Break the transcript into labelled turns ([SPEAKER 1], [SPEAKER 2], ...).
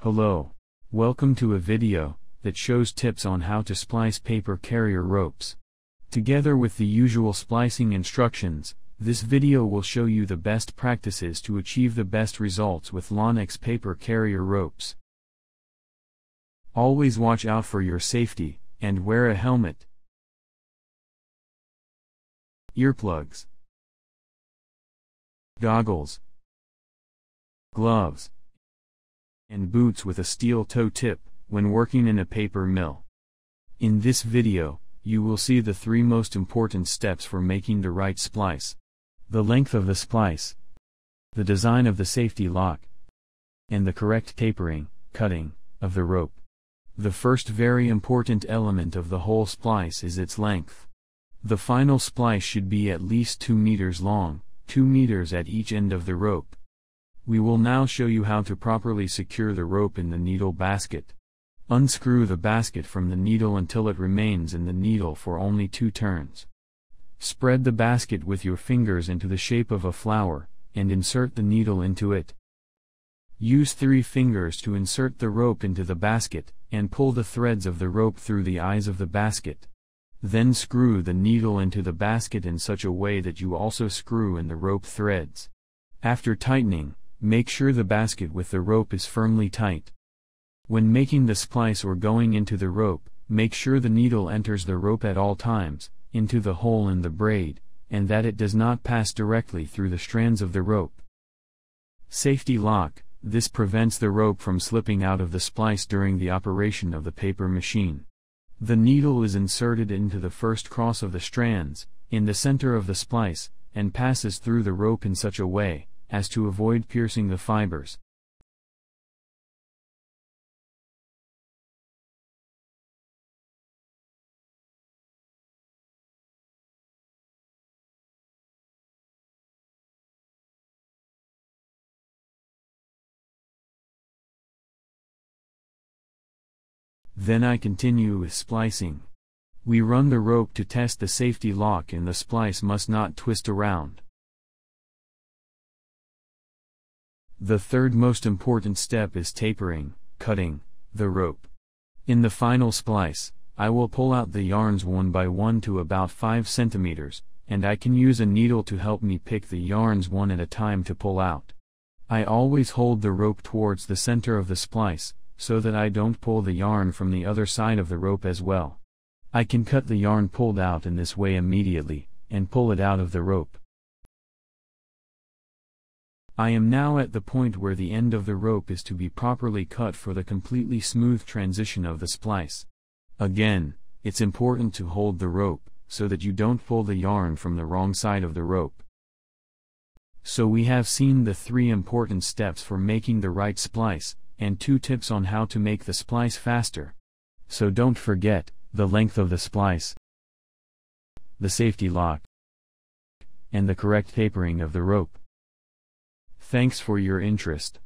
[SPEAKER 1] Hello. Welcome to a video that shows tips on how to splice paper carrier ropes. Together with the usual splicing instructions, this video will show you the best practices to achieve the best results with Lanex paper carrier ropes. Always watch out for your safety, and wear a helmet, earplugs, goggles, gloves, and boots with a steel toe tip when working in a paper mill. In this video, you will see the three most important steps for making the right splice: the length of the splice, the design of the safety lock, and the correct tapering, cutting, of the rope. The first very important element of the whole splice is its length. The final splice should be at least 2 meters long, 2 meters at each end of the rope. We will now show you how to properly secure the rope in the needle basket. Unscrew the basket from the needle until it remains in the needle for only 2 turns. Spread the basket with your fingers into the shape of a flower, and insert the needle into it. Use 3 fingers to insert the rope into the basket, and pull the threads of the rope through the eyes of the basket. Then screw the needle into the basket in such a way that you also screw in the rope threads. After tightening, make sure the basket with the rope is firmly tight. When making the splice or going into the rope, make sure the needle enters the rope at all times, into the hole in the braid, and that it does not pass directly through the strands of the rope. Safety lock: this prevents the rope from slipping out of the splice during the operation of the paper machine. The needle is inserted into the first cross of the strands, in the center of the splice, and passes through the rope in such a way as to avoid piercing the fibers. Then I continue with splicing. We run the rope to test the safety lock, and the splice must not twist around. The third most important step is tapering, cutting, the rope. In the final splice, I will pull out the yarns one by one to about 5 centimeters, and I can use a needle to help me pick the yarns one at a time to pull out. I always hold the rope towards the center of the splice, so that I don't pull the yarn from the other side of the rope as well. I can cut the yarn pulled out in this way immediately, and pull it out of the rope. I am now at the point where the end of the rope is to be properly cut for the completely smooth transition of the splice. Again, it's important to hold the rope, so that you don't pull the yarn from the wrong side of the rope. So we have seen the 3 important steps for making the right splice, and 2 tips on how to make the splice faster. So don't forget, the length of the splice, the safety lock, and the correct tapering of the rope. Thanks for your interest.